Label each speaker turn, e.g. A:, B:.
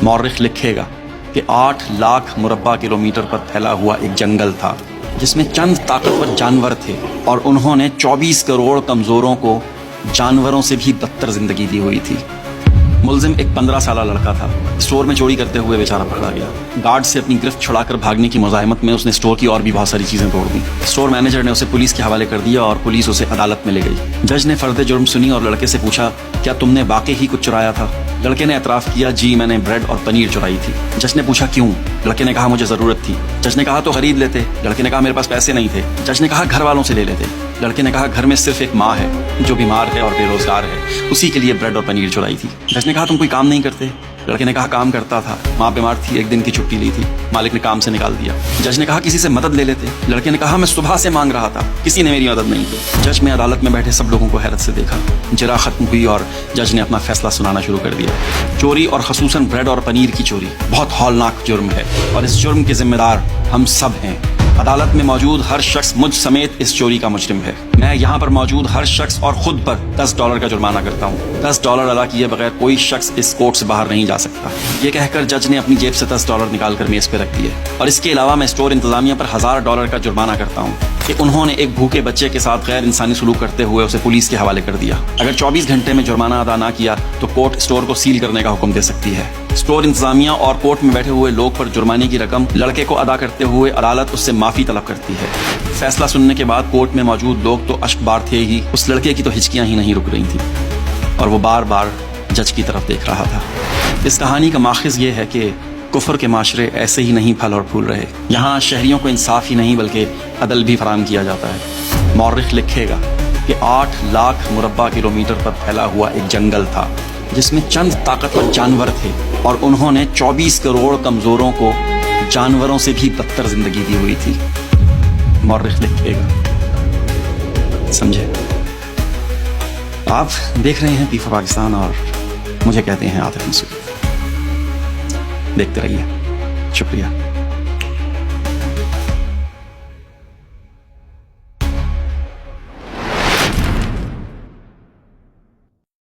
A: مورخ لکھے گا کہ 8 لاکھ مربع کلومیٹر پر پھیلا ہوا ایک جنگل تھا جس میں چند طاقتور جانور تھے، اور انہوں نے 24 کروڑ کمزوروں کو جانوروں سے بھی بدتر زندگی دی ہوئی تھی۔ ملزم ایک 15 سالہ لڑکا تھا۔ اسٹور میں چوری کرتے ہوئے بیچارہ پکڑا گیا۔ گارڈ سے اپنی گرفت چھڑا کر بھاگنے کی مزاحمت میں اس نے اسٹور کی اور بھی بہت ساری چیزیں توڑ دیں۔ اسٹور مینیجر نے اسے پولیس کے حوالے کر دیا اور پولیس اسے عدالت میں لے گئی۔ جج نے فرد جرم سنی اور لڑکے سے پوچھا، کیا تم نے واقعی ہی کچھ چرایا تھا؟ لڑکے نے اعتراف کیا، جی میں نے بریڈ اور پنیر چرائی تھی۔ جج نے پوچھا کیوں؟ لڑکے نے کہا مجھے ضرورت تھی۔ جج نے کہا تو خرید لیتے۔ لڑکے نے کہا میرے پاس پیسے نہیں تھے۔ جج نے کہا گھر والوں سے لے لیتے۔ لڑکے نے کہا گھر میں صرف ایک ماں ہے جو بیمار ہے اور بے روزگار ہے، اسی کے لیے بریڈ اور پنیر چرائی تھی۔ جج نے کہا تم کوئی کام نہیں کرتے؟ لڑکے نے کہا کام کرتا تھا، ماں بیمار تھی، ایک دن کی چھٹی لی تھی، مالک نے کام سے نکال دیا۔ جج نے کہا کسی سے مدد لے لیتے؟ لڑکے نے کہا میں صبح سے مانگ رہا تھا، کسی نے میری مدد نہیں کی۔ جج نے عدالت میں بیٹھے سب لوگوں کو حیرت سے دیکھا۔ جرا ختم ہوئی اور جج نے اپنا فیصلہ سنانا شروع کر دیا۔ چوری اور خصوصاً بریڈ اور پنیر کی چوری بہت ہولناک جرم ہے اور اس جرم کے ذمہ دار ہم سب ہیں۔ عدالت میں موجود ہر شخص مجھ سمیت اس چوری کا مجرم ہے۔ میں یہاں پر موجود ہر شخص اور خود پر $10 کا جرمانہ کرتا ہوں۔ $10 ادا کیے بغیر کوئی شخص اس کورٹ سے باہر نہیں جا سکتا۔ یہ کہہ کر جج نے اپنی جیب سے $10 نکال کر میز پہ رکھ دیے، اور اس کے علاوہ میں اسٹور انتظامیہ پر $1000 کا جرمانہ کرتا ہوں کہ انہوں نے ایک بھوکے بچے کے ساتھ غیر انسانی سلوک کرتے ہوئے اسے پولیس کے حوالے کر دیا۔ اگر 24 گھنٹے میں جرمانہ ادا نہ کیا تو کورٹ اسٹور کو سیل کرنے کا حکم دے سکتی ہے۔ اسٹور انتظامیہ اور کورٹ میں بیٹھے ہوئے لوگ پر جرمانے کی رقم لڑکے کو ادا کرتے ہوئے عدالت اس سے معافی طلب کرتی ہے۔ فیصلہ سننے کے بعد کورٹ میں موجود لوگ تو اشک بار تھے ہی، اس لڑکے کی تو ہچکیاں ہی نہیں رک رہی تھیں اور وہ بار بار جج کی طرف دیکھ رہا تھا۔ اس کہانی کا ماخذ یہ ہے کہ کفر کے معاشرے ایسے ہی نہیں پھل اور پھول رہے۔ یہاں شہریوں کو انصاف ہی نہیں بلکہ عدل بھی فراہم کیا جاتا ہے۔ مورخ لکھے گا کہ 8 لاکھ مربع کلومیٹر پر پھیلا ہوا ایک جنگل تھا جس میں چند طاقتور جانور تھے، اور انہوں نے 24 کروڑ کمزوروں کو جانوروں سے بھی بدتر زندگی دی ہوئی تھی۔ مورخ لکھے گا، سمجھے؟ آپ دیکھ رہے ہیں پیفا پاکستان اور مجھے کہتے ہیں عاطف مسعود۔ دیکھتے رہیے، شکریہ۔